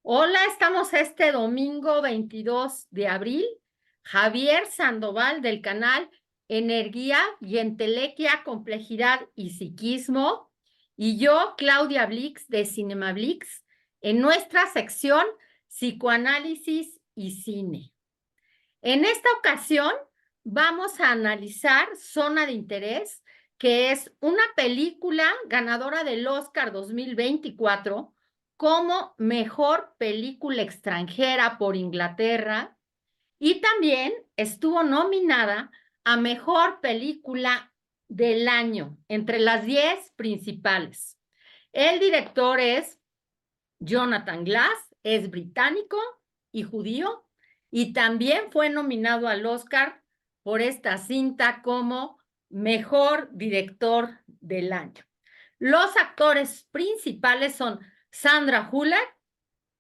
Hola, estamos este domingo 22 de abril. Javier Sandoval del canal Energía y Entelequia, Complejidad y Psiquismo. Y yo, Claudia Blix de Cinema Blix, en nuestra sección Psicoanálisis y Cine. En esta ocasión vamos a analizar Zona de Interés, que es una película ganadora del Oscar 2024 como mejor película extranjera por Inglaterra y también estuvo nominada a mejor película del año entre las 10 principales. El director es Jonathan Glass, es británico y judío, y también fue nominado al Oscar por esta cinta como mejor director del año. Los actores principales son Sandra Hüller,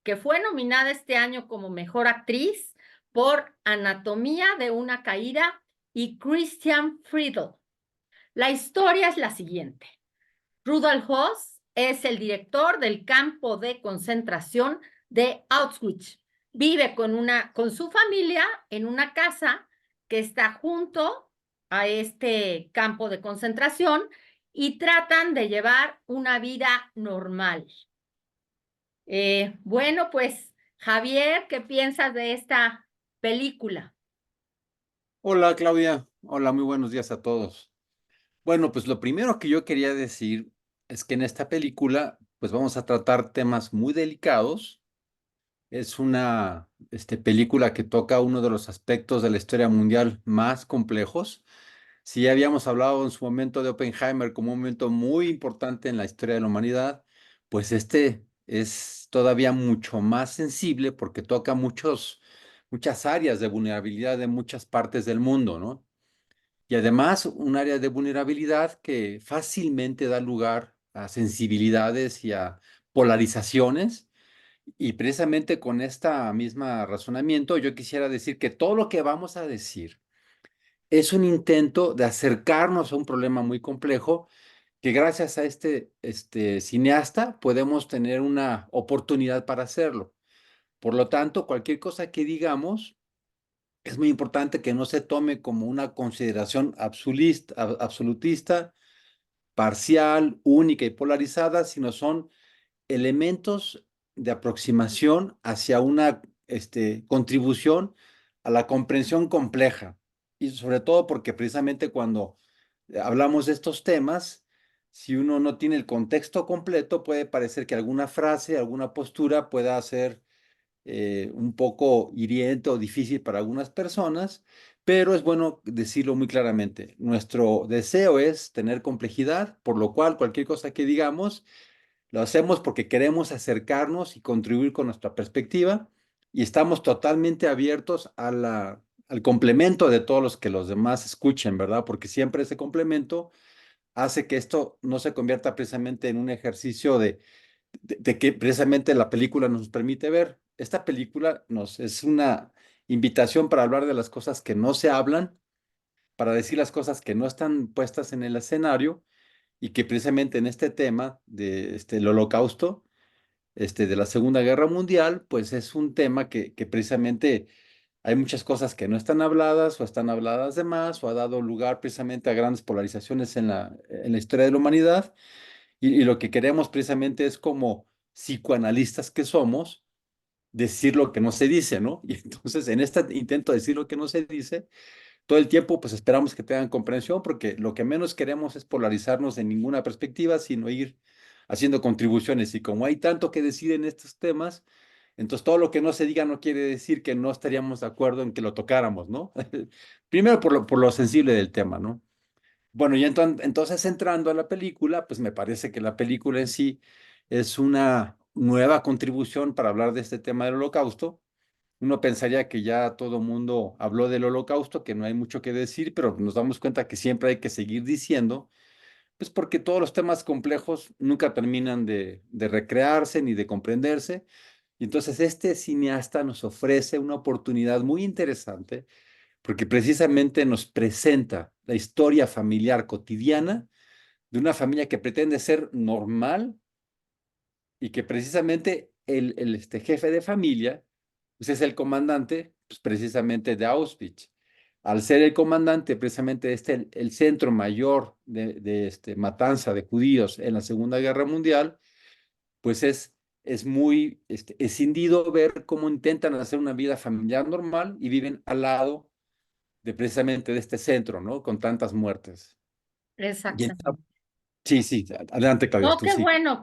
que fue nominada este año como mejor actriz por Anatomía de una caída, y Christian Friedel. La historia es la siguiente. Rudolf Höss es el director del campo de concentración de Auschwitz. Vive con su familia en una casa que está junto a este campo de concentración y tratan de llevar una vida normal. Bueno, pues Javier, ¿qué piensas de esta película? Hola Claudia, hola, muy buenos días a todos. Bueno, pues lo primero que yo quería decir es que en esta película pues vamos a tratar temas muy delicados. Es una película que toca uno de los aspectos de la historia mundial más complejos. Si ya habíamos hablado en su momento de Oppenheimer como un momento muy importante en la historia de la humanidad, pues este es todavía mucho más sensible porque toca muchas áreas de vulnerabilidad de muchas partes del mundo, ¿no? Y además un área de vulnerabilidad que fácilmente da lugar a sensibilidades y a polarizaciones. Y precisamente con esta misma razonamiento, yo quisiera decir que todo lo que vamos a decir es un intento de acercarnos a un problema muy complejo que gracias a este cineasta podemos tener una oportunidad para hacerlo. Por lo tanto, cualquier cosa que digamos es muy importante que no se tome como una consideración absolutista, parcial, única y polarizada, sino son elementos de aproximación hacia una contribución a la comprensión compleja. Y sobre todo porque precisamente cuando hablamos de estos temas, si uno no tiene el contexto completo, puede parecer que alguna frase, alguna postura pueda ser un poco hiriente o difícil para algunas personas, pero es bueno decirlo muy claramente. Nuestro deseo es tener complejidad, por lo cual cualquier cosa que digamos, lo hacemos porque queremos acercarnos y contribuir con nuestra perspectiva y estamos totalmente abiertos al complemento de todos los que los demás escuchen, ¿verdad? Porque siempre ese complemento hace que esto no se convierta precisamente en un ejercicio de que precisamente la película nos permite ver. Esta película es una invitación para hablar de las cosas que no se hablan, para decir las cosas que no están puestas en el escenario y que precisamente en este tema de el Holocausto, de la Segunda Guerra Mundial, pues es un tema que precisamente hay muchas cosas que no están habladas o están habladas de más o ha dado lugar precisamente a grandes polarizaciones en la historia de la humanidad y lo que queremos precisamente es como psicoanalistas que somos, decir lo que no se dice, ¿no? Y entonces en este intento de decir lo que no se dice, todo el tiempo pues esperamos que tengan comprensión porque lo que menos queremos es polarizarnos en ninguna perspectiva, sino ir haciendo contribuciones. Y como hay tanto que decir en estos temas, entonces todo lo que no se diga no quiere decir que no estaríamos de acuerdo en que lo tocáramos, ¿no? Primero por lo sensible del tema, ¿no? Bueno, y entonces entrando a la película, pues me parece que la película en sí es una nueva contribución para hablar de este tema del Holocausto. Uno pensaría que ya todo mundo habló del Holocausto, que no hay mucho que decir, pero nos damos cuenta que siempre hay que seguir diciendo, pues porque todos los temas complejos nunca terminan de recrearse ni de comprenderse. Y entonces este cineasta nos ofrece una oportunidad muy interesante porque precisamente nos presenta la historia familiar cotidiana de una familia que pretende ser normal y que precisamente el jefe de familia, pues es el comandante, pues precisamente de Auschwitz. Al ser el comandante, precisamente el centro mayor de matanza de judíos en la Segunda Guerra Mundial, pues es muy escindido ver cómo intentan hacer una vida familiar normal y viven al lado de precisamente de este centro, ¿no? Con tantas muertes. Y Exactamente. sí, sí, adelante, Claudia, No, tú sí.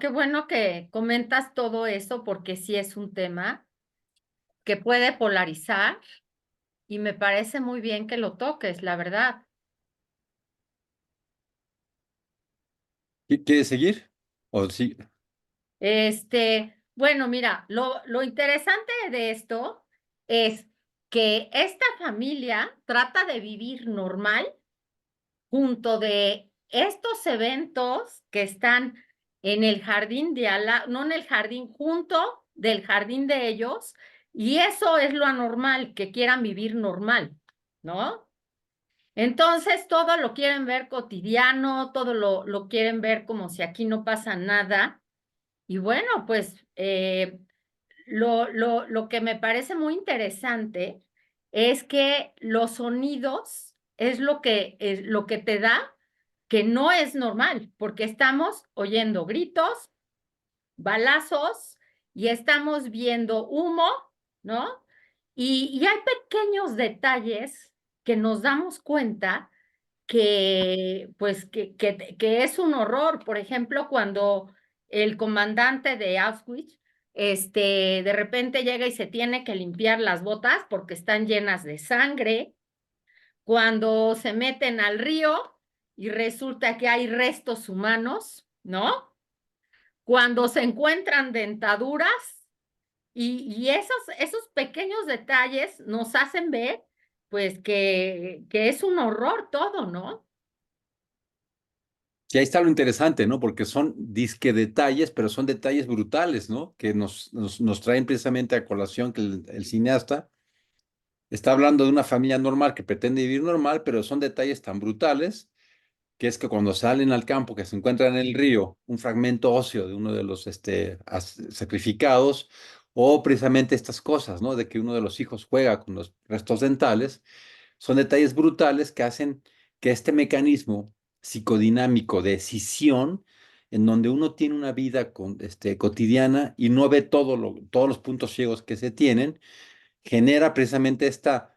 qué bueno que comentas todo eso porque sí es un tema que puede polarizar y me parece muy bien que lo toques, la verdad. ¿Quieres seguir? ¿O sí? Bueno, mira, lo interesante de esto es que esta familia trata de vivir normal junto de estos eventos que están en el jardín de Alá, no en el jardín, junto del jardín de ellos, y eso es lo anormal, que quieran vivir normal, ¿no? Entonces todo lo quieren ver cotidiano, todo lo quieren ver como si aquí no pasa nada. Y bueno, pues lo que me parece muy interesante es que los sonidos es lo que te da que no es normal, porque estamos oyendo gritos, balazos y estamos viendo humo, ¿no? Y hay pequeños detalles que nos damos cuenta que es un horror. Por ejemplo, cuando el comandante de Auschwitz, de repente llega y se tiene que limpiar las botas porque están llenas de sangre, cuando se meten al río y resulta que hay restos humanos, ¿no? Cuando se encuentran dentaduras y esos pequeños detalles nos hacen ver, pues, que es un horror todo, ¿no? Sí, ahí está lo interesante, ¿no? Porque son disque detalles, pero son detalles brutales, ¿no? Que nos traen precisamente a colación que el cineasta está hablando de una familia normal que pretende vivir normal, pero son detalles tan brutales que es que cuando salen al campo, que se encuentran en el río, un fragmento óseo de uno de los sacrificados, o precisamente estas cosas, ¿no? De que uno de los hijos juega con los restos dentales, son detalles brutales que hacen que este mecanismo psicodinámico de escisión, en donde uno tiene una vida cotidiana y no ve todos los puntos ciegos que se tienen, genera precisamente esta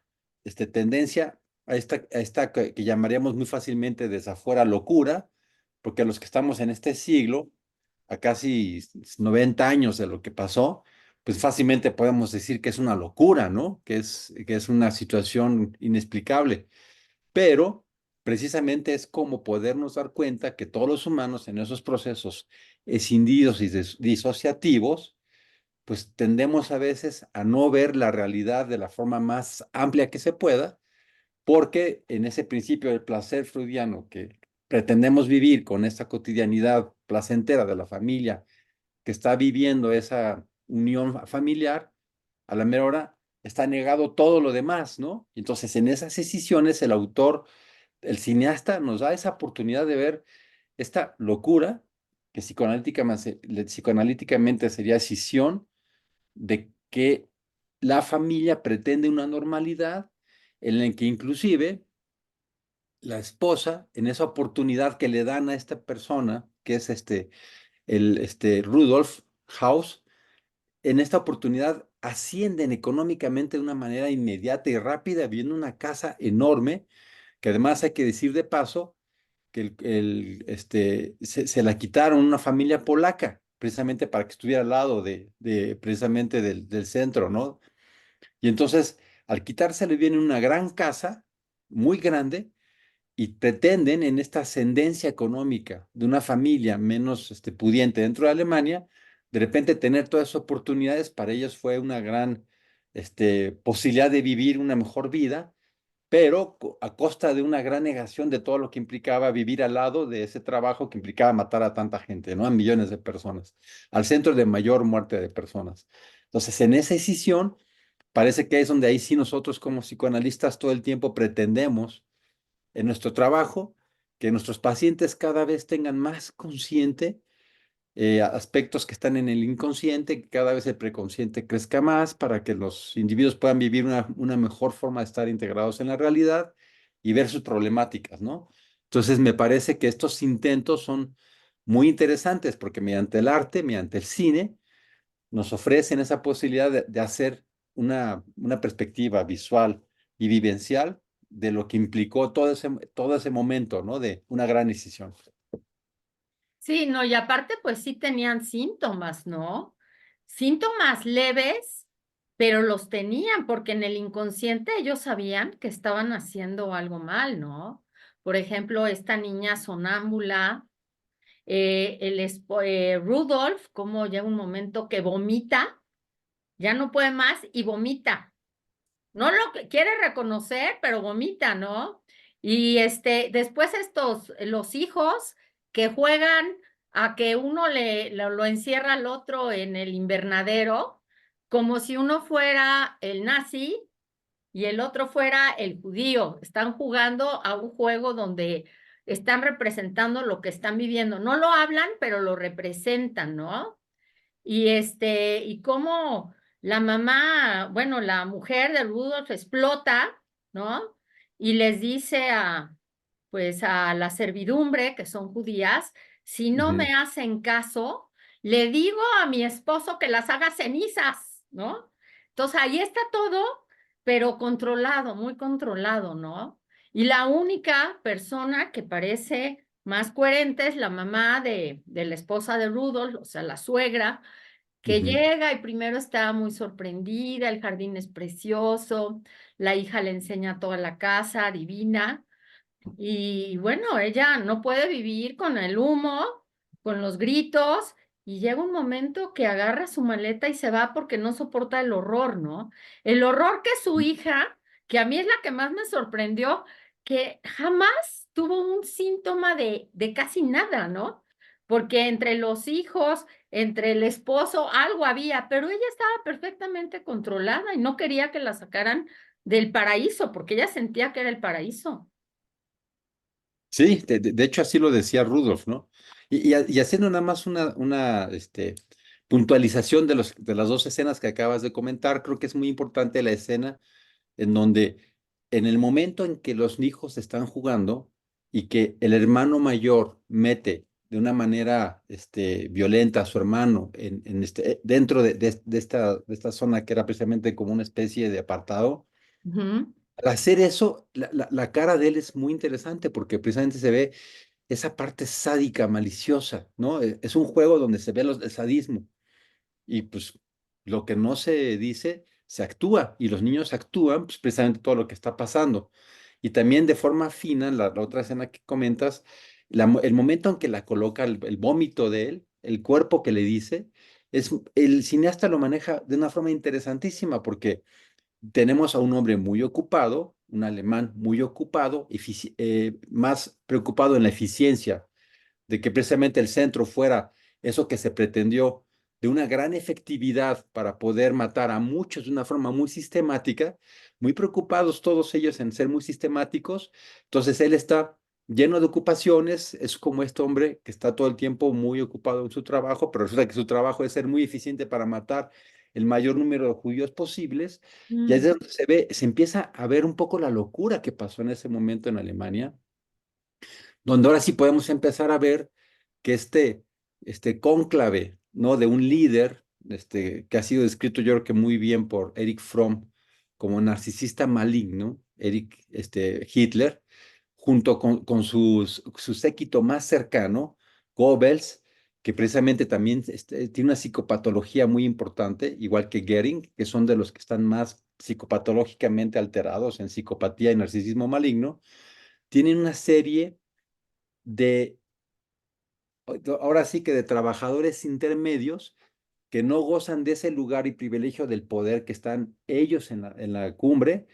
tendencia a esta que llamaríamos muy fácilmente desafuera locura, porque los que estamos en este siglo, a casi 90 años de lo que pasó, pues fácilmente podemos decir que es una locura, ¿no? Que es una situación inexplicable. Pero precisamente es como podernos dar cuenta que todos los humanos en esos procesos escindidos y disociativos, pues tendemos a veces a no ver la realidad de la forma más amplia que se pueda, porque en ese principio del placer freudiano que pretendemos vivir con esta cotidianidad placentera de la familia que está viviendo esa unión familiar, a la mera hora está negado todo lo demás, ¿no? Entonces, en esas decisiones, el autor, el cineasta, nos da esa oportunidad de ver esta locura que psicoanalíticamente sería escisión, de que la familia pretende una normalidad en la que inclusive la esposa, en esa oportunidad que le dan a esta persona, que es Rudolf Haus, en esta oportunidad ascienden económicamente de una manera inmediata y rápida, viendo una casa enorme, que además hay que decir de paso que se la quitaron una familia polaca, precisamente para que estuviera al lado precisamente del centro, ¿no? Y entonces, al quitársele, viene una gran casa, muy grande, y pretenden en esta ascendencia económica de una familia menos pudiente dentro de Alemania, de repente tener todas esas oportunidades, para ellos fue una gran posibilidad de vivir una mejor vida, pero a costa de una gran negación de todo lo que implicaba vivir al lado de ese trabajo que implicaba matar a tanta gente, ¿no? A millones de personas, al centro de mayor muerte de personas. Entonces, en esa decisión, parece que es donde ahí sí nosotros como psicoanalistas todo el tiempo pretendemos en nuestro trabajo que nuestros pacientes cada vez tengan más consciente aspectos que están en el inconsciente, que cada vez el preconsciente crezca más para que los individuos puedan vivir una mejor forma de estar integrados en la realidad y ver sus problemáticas, ¿no? Entonces, me parece que estos intentos son muy interesantes porque mediante el arte, mediante el cine, nos ofrecen esa posibilidad de hacer una perspectiva visual y vivencial de lo que implicó todo ese momento, ¿no? De una gran decisión. Sí, no, y aparte, pues sí tenían síntomas, ¿no? Síntomas leves, pero los tenían, porque en el inconsciente ellos sabían que estaban haciendo algo mal, ¿no? Por ejemplo, esta niña sonámbula, Rudolf, como llega un momento que vomita, ya no puede más y vomita. No lo quiere reconocer, pero vomita, ¿no? Y después los hijos que juegan a que uno lo encierra al otro en el invernadero, como si uno fuera el nazi y el otro fuera el judío. Están jugando a un juego donde están representando lo que están viviendo. No lo hablan, pero lo representan, ¿no? Y cómo la mamá, bueno, la mujer de Rudolf explota, ¿no? Y les dice pues a la servidumbre, que son judías, si no Ujú. me hacen caso, le digo a mi esposo que las haga cenizas, ¿no? Entonces ahí está todo, pero controlado, muy controlado, ¿no? Y la única persona que parece más coherente es la mamá de la esposa de Rudolf, o sea, la suegra, que Ujú. llega y primero está muy sorprendida, el jardín es precioso, la hija le enseña toda la casa, divina, y bueno, ella no puede vivir con el humo, con los gritos, y llega un momento que agarra su maleta y se va porque no soporta el horror, ¿no? El horror que su hija, que a mí es la que más me sorprendió, que jamás tuvo un síntoma de casi nada, ¿no? Porque entre los hijos, entre el esposo, algo había, pero ella estaba perfectamente controlada y no quería que la sacaran del paraíso, porque ella sentía que era el paraíso. Sí, de hecho así lo decía Rudolf, ¿no? Y haciendo nada más puntualización de las dos escenas que acabas de comentar, creo que es muy importante la escena en donde en el momento en que los hijos están jugando y que el hermano mayor mete de una manera violenta a su hermano dentro de esta zona que era precisamente como una especie de apartado. Ujú. Al hacer eso, la cara de él es muy interesante porque precisamente se ve esa parte sádica, maliciosa, ¿no? Es un juego donde se ve el sadismo y pues lo que no se dice, se actúa y los niños actúan pues, precisamente todo lo que está pasando. Y también de forma fina, la otra escena que comentas, el momento en que la coloca el vómito de él, el cuerpo que le dice, el cineasta lo maneja de una forma interesantísima porque tenemos a un hombre muy ocupado, un alemán muy ocupado, más preocupado en la eficiencia, de que precisamente el centro fuera eso que se pretendió, de una gran efectividad para poder matar a muchos de una forma muy sistemática, muy preocupados todos ellos en ser muy sistemáticos. Entonces él está lleno de ocupaciones, es como este hombre que está todo el tiempo muy ocupado en su trabajo, pero resulta que su trabajo es ser muy eficiente para matar el mayor número de judíos posibles. Y ahí es Mm. donde se empieza a ver un poco la locura que pasó en ese momento en Alemania, donde ahora sí podemos empezar a ver que este cónclave, ¿no? De un líder, que ha sido descrito yo creo que muy bien por Eric Fromm como narcisista maligno, Hitler, junto con su séquito más cercano, Goebbels, que precisamente también tiene una psicopatología muy importante, igual que Goering, que son de los que están más psicopatológicamente alterados en psicopatía y narcisismo maligno, tienen una serie de, ahora sí que de trabajadores intermedios que no gozan de ese lugar y privilegio del poder que están ellos en la cumbre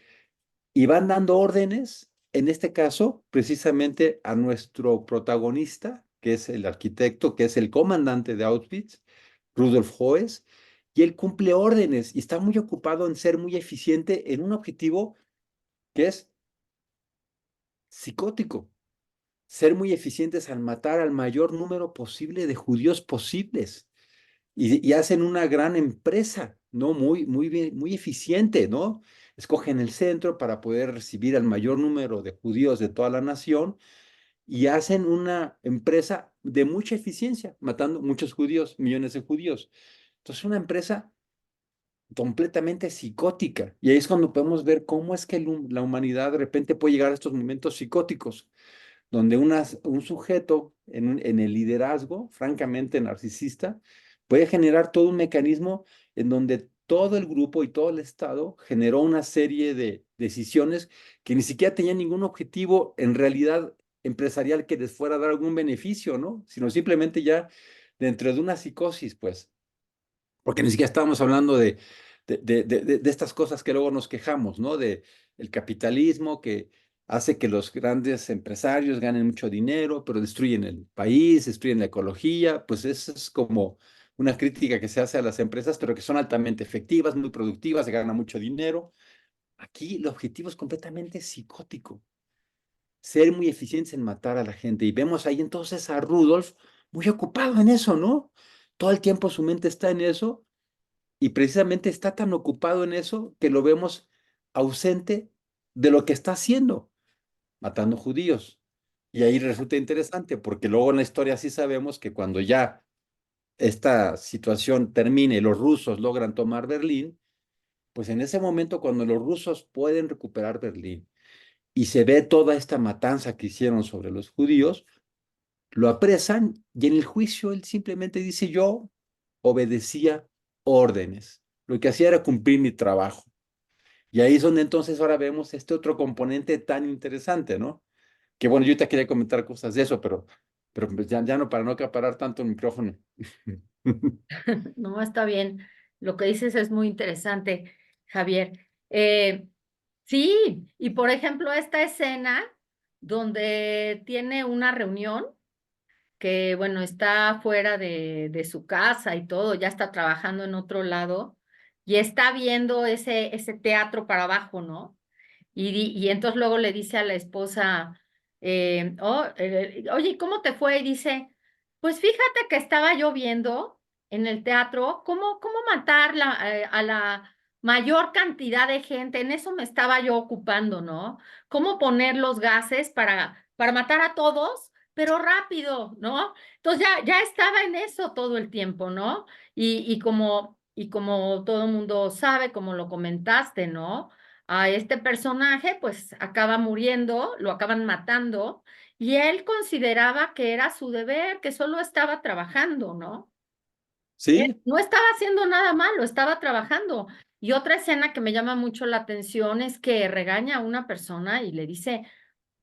y van dando órdenes, en este caso, precisamente a nuestro protagonista, que es el arquitecto, que es el comandante de Auschwitz, Rudolf Hoes, y él cumple órdenes y está muy ocupado en ser muy eficiente en un objetivo que es psicótico. ser muy eficientes al matar al mayor número posible de judíos posibles. Y hacen una gran empresa, ¿no? Muy bien, muy eficiente, ¿no? Escogen el centro para poder recibir al mayor número de judíos de toda la nación y hacen una empresa de mucha eficiencia, matando muchos judíos, millones de judíos. Entonces, una empresa completamente psicótica. Y ahí es cuando podemos ver cómo es que la humanidad de repente puede llegar a estos momentos psicóticos, donde un sujeto en el liderazgo, francamente narcisista, puede generar todo un mecanismo en donde todo el grupo y todo el Estado generó una serie de decisiones que ni siquiera tenían ningún objetivo en realidad empresarial que les fuera a dar algún beneficio, ¿no? Sino simplemente ya dentro de una psicosis, pues, porque ni siquiera estábamos hablando de estas cosas que luego nos quejamos, ¿no? De el capitalismo que hace que los grandes empresarios ganen mucho dinero, pero destruyen el país, destruyen la ecología, pues eso es como una crítica que se hace a las empresas, pero que son altamente efectivas, muy productivas, se gana mucho dinero. Aquí el objetivo es completamente psicótico, ser muy eficientes en matar a la gente. Y vemos ahí entonces a Rudolf muy ocupado en eso, ¿no? Todo el tiempo su mente está en eso y precisamente está tan ocupado en eso que lo vemos ausente de lo que está haciendo, matando judíos. Y ahí resulta interesante porque luego en la historia sí sabemos que cuando ya esta situación termine y los rusos logran tomar Berlín, pues en ese momento cuando los rusos pueden recuperar Berlín y se ve toda esta matanza que hicieron sobre los judíos, lo apresan y en el juicio él simplemente dice yo obedecía órdenes. Lo que hacía era cumplir mi trabajo. Y ahí es donde entonces ahora vemos este otro componente tan interesante, ¿no? Que bueno, yo te quería comentar cosas de eso, pero pues ya no, para no acaparar tanto el micrófono. No, está bien. Lo que dices es muy interesante, Javier. Sí, y por ejemplo, esta escena donde tiene una reunión que, bueno, está fuera de su casa y todo, ya está trabajando en otro lado y está viendo ese teatro para abajo, ¿no? Y entonces luego le dice a la esposa, oye, ¿cómo te fue? Y dice, pues fíjate que estaba yo viendo en el teatro cómo matar a la mayor cantidad de gente, en eso me estaba yo ocupando, ¿no? Cómo poner los gases para matar a todos, pero rápido, ¿no? Entonces ya estaba en eso todo el tiempo, ¿no? Y como todo el mundo sabe, como lo comentaste, ¿no? A este personaje, pues acaba muriendo, lo acaban matando, y él consideraba que era su deber, que solo estaba trabajando, ¿no? Él Sí, no estaba haciendo nada malo, estaba trabajando. Y otra escena que me llama mucho la atención es que regaña a una persona y le dice,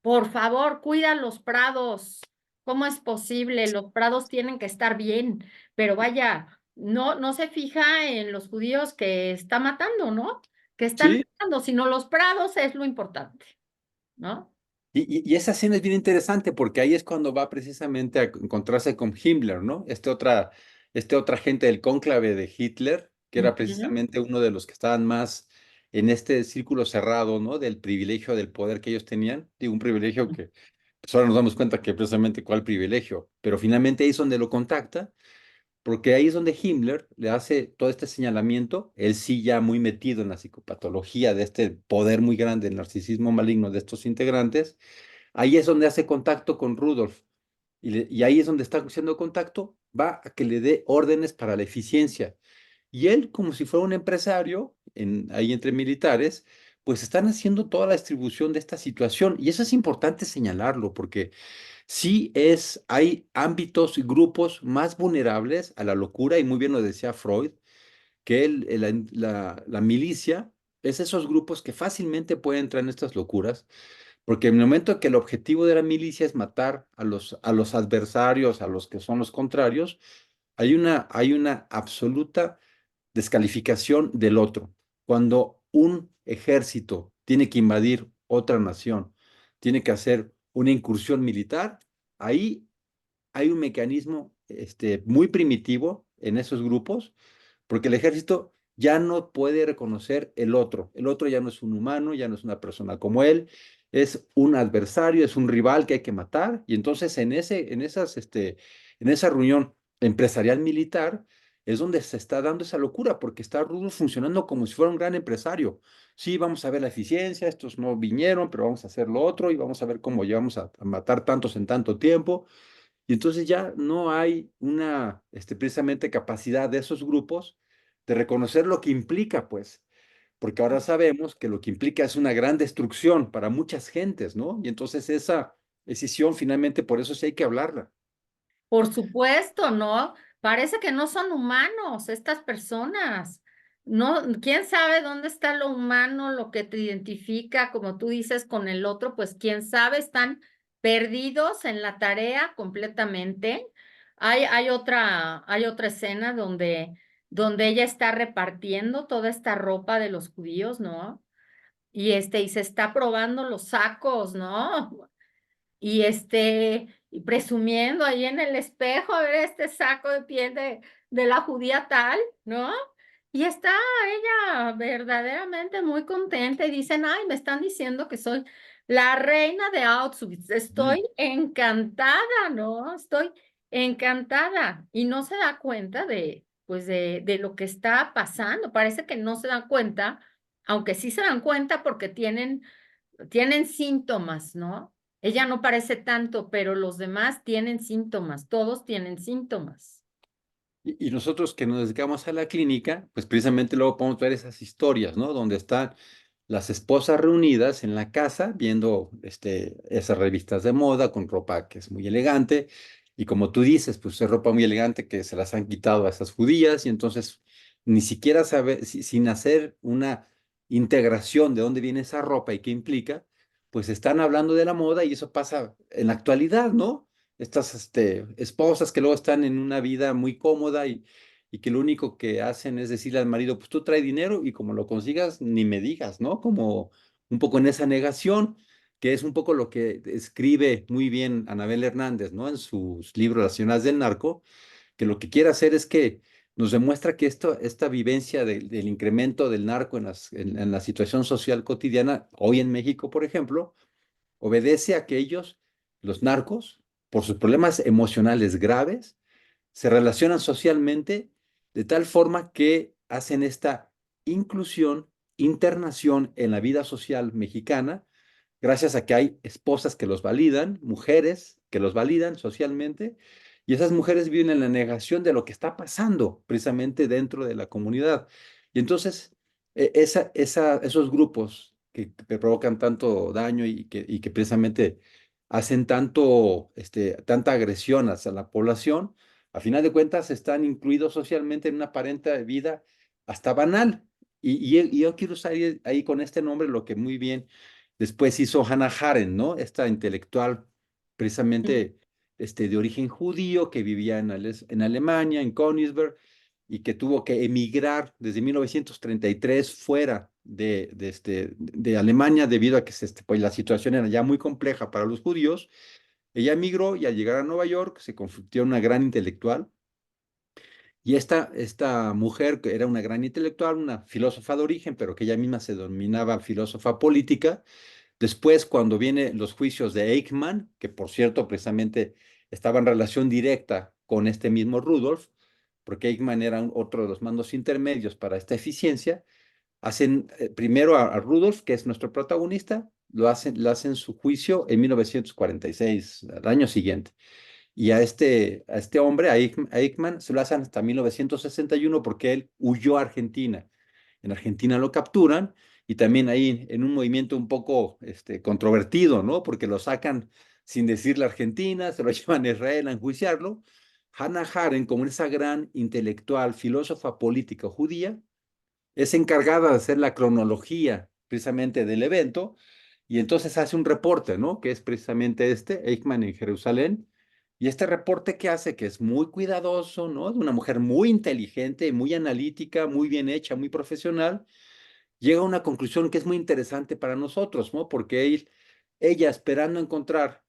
por favor, cuida los prados. ¿Cómo es posible? Los prados tienen que estar bien, pero vaya, no se fija en los judíos que está matando, ¿no? Que están sí. matando, sino los prados es lo importante, ¿no? Y esa escena es bien interesante porque ahí es cuando va precisamente a encontrarse con Himmler, ¿no? Este otra agente del cónclave de Hitler, que era Ujú. precisamente uno de los que estaban más en este círculo cerrado, ¿no? Del privilegio del poder que ellos tenían. Digo, un privilegio que pues ahora nos damos cuenta que precisamente cuál privilegio, pero finalmente ahí es donde lo contacta, porque ahí es donde Himmler le hace todo este señalamiento, él sí ya muy metido en la psicopatología de este poder muy grande, el narcisismo maligno de estos integrantes. Ahí es donde hace contacto con Rudolf. Y ahí es donde está haciendo contacto, va a que le dé órdenes para la eficiencia. Y él, como si fuera un empresario, ahí entre militares, pues están haciendo toda la distribución de esta situación. Y eso es importante señalarlo, porque sí hay ámbitos y grupos más vulnerables a la locura, y muy bien lo decía Freud, que la milicia es esos grupos que fácilmente pueden entrar en estas locuras porque en el momento que el objetivo de la milicia es matar a los adversarios, a los que son los contrarios, hay una absoluta descalificación del otro. Cuando un ejército tiene que invadir otra nación, tiene que hacer una incursión militar, ahí hay un mecanismo muy primitivo en esos grupos, porque el ejército ya no puede reconocer el otro. El otro ya no es un humano, ya no es una persona como él, es un adversario, es un rival que hay que matar. Y entonces en esa reunión empresarial militar es donde se está dando esa locura, porque está Rudolf funcionando como si fuera un gran empresario. Sí, vamos a ver la eficiencia, estos no vinieron, pero vamos a hacer lo otro y vamos a ver cómo llevamos a matar tantos en tanto tiempo. Y entonces ya no hay una, precisamente capacidad de esos grupos de reconocer lo que implica, pues, porque ahora sabemos que lo que implica es una gran destrucción para muchas gentes, ¿no? Y entonces esa decisión finalmente por eso sí hay que hablarla. Por supuesto, ¿no? Parece que no son humanos estas personas. No, quién sabe dónde está lo humano, lo que te identifica, como tú dices, con el otro, pues quién sabe, están perdidos en la tarea completamente. Hay otra escena donde ella está repartiendo toda esta ropa de los judíos, ¿no? Y se está probando los sacos, ¿no? Y presumiendo ahí en el espejo, a ver este saco de piel de la judía tal, ¿no? Y está ella verdaderamente muy contenta y dicen, ay, me están diciendo que soy la reina de Auschwitz, Mm. estoy encantada, ¿no? Estoy encantada y no se da cuenta de lo que está pasando, parece que no se dan cuenta, aunque sí se dan cuenta porque tienen síntomas, ¿no? Ella no parece tanto, pero los demás tienen síntomas, todos tienen síntomas. Y nosotros que nos dedicamos a la clínica, pues precisamente luego podemos ver esas historias, ¿no? Donde están las esposas reunidas en la casa viendo esas revistas de moda con ropa que es muy elegante. Y como tú dices, pues es ropa muy elegante que se las han quitado a esas judías y entonces ni siquiera sabe, sin hacer una integración de dónde viene esa ropa y qué implica, pues están hablando de la moda y eso pasa en la actualidad, ¿no? Estas esposas que luego están en una vida muy cómoda y que lo único que hacen es decirle al marido, pues tú trae dinero y como lo consigas, ni me digas, ¿no? Como un poco en esa negación, que es un poco lo que escribe muy bien Anabel Hernández, ¿no? En sus libros Las Señoras del Narco, que lo que quiere hacer es que nos demuestra que esta vivencia del incremento del narco en la situación social cotidiana, hoy en México, por ejemplo, obedece a que ellos, los narcos, por sus problemas emocionales graves, se relacionan socialmente de tal forma que hacen esta inclusión, internación en la vida social mexicana, gracias a que hay esposas que los validan, mujeres que los validan socialmente, y esas mujeres viven en la negación de lo que está pasando precisamente dentro de la comunidad. Y entonces, esos grupos que provocan tanto daño y que precisamente hacen tanta agresión hacia la población, a final de cuentas están incluidos socialmente en una aparente vida hasta banal. Y yo quiero usar ahí con este nombre lo que muy bien después hizo Hannah Arendt, ¿no? Esta intelectual precisamente de origen judío que vivía en Alemania, en Königsberg, y que tuvo que emigrar desde 1933 fuera de Alemania debido a que pues, la situación era ya muy compleja para los judíos. Ella emigró y al llegar a Nueva York se convirtió en una gran intelectual. Y esta mujer, que era una gran intelectual, una filósofa de origen, pero que ella misma se denominaba filósofa política, después, cuando vienen los juicios de Eichmann, que por cierto precisamente estaba en relación directa con este mismo Rudolf, porque Eichmann era otro de los mandos intermedios para esta eficiencia, hacen primero a Rudolf, que es nuestro protagonista, le hacen su juicio en 1946, al año siguiente. Y a este hombre, a Eichmann, se lo hacen hasta 1961 porque él huyó a Argentina. En Argentina lo capturan y también ahí en un movimiento un poco controvertido, ¿no? Porque lo sacan sin decirle a Argentina, se lo llevan a Israel a enjuiciarlo. Hannah Arendt, como esa gran intelectual, filósofa política judía, es encargada de hacer la cronología precisamente del evento y entonces hace un reporte, ¿no? Que es precisamente Eichmann en Jerusalén. Y este reporte que hace, que es muy cuidadoso, ¿no? De una mujer muy inteligente, muy analítica, muy bien hecha, muy profesional, llega a una conclusión que es muy interesante para nosotros, ¿no? Porque ella esperando encontrar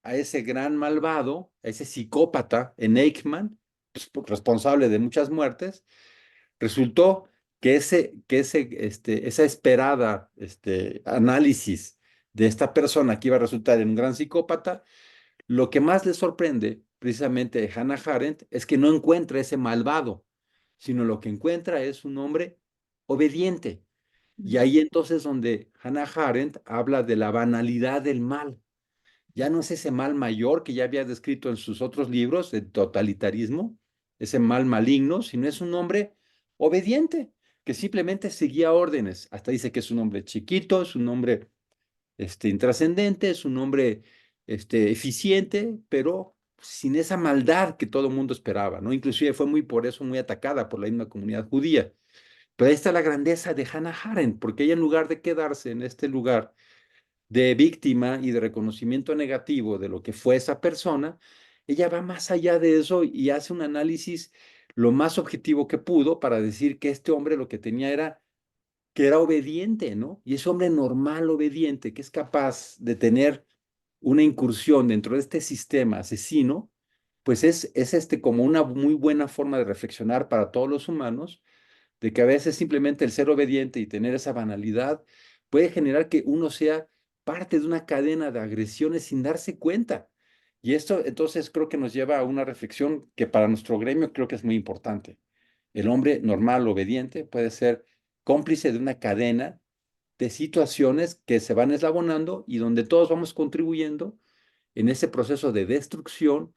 a ese gran malvado, a ese psicópata en Eichmann, pues, responsable de muchas muertes, resultó que esa esperada análisis de esta persona que iba a resultar en un gran psicópata, lo que más le sorprende precisamente de Hannah Arendt es que no encuentra ese malvado, sino lo que encuentra es un hombre obediente. Y ahí entonces donde Hannah Arendt habla de la banalidad del mal. Ya no es ese mal mayor que ya había descrito en sus otros libros de totalitarismo, ese mal maligno, sino es un hombre obediente, que simplemente seguía órdenes. Hasta dice que es un hombre chiquito, es un hombre intrascendente, es un hombre eficiente, pero sin esa maldad que todo el mundo esperaba, ¿no? Inclusive fue muy por eso muy atacada por la misma comunidad judía. Pero ahí está la grandeza de Hannah Arendt, porque ella en lugar de quedarse en este lugar de víctima y de reconocimiento negativo de lo que fue esa persona, ella va más allá de eso y hace un análisis lo más objetivo que pudo para decir que este hombre lo que tenía era que era obediente, ¿no? Y ese hombre normal, obediente, que es capaz de tener una incursión dentro de este sistema asesino, pues es como una muy buena forma de reflexionar para todos los humanos de que a veces simplemente el ser obediente y tener esa banalidad puede generar que uno sea parte de una cadena de agresiones sin darse cuenta. Y esto entonces creo que nos lleva a una reflexión que para nuestro gremio creo que es muy importante. El hombre normal, obediente, puede ser cómplice de una cadena de situaciones que se van eslabonando y donde todos vamos contribuyendo en ese proceso de destrucción,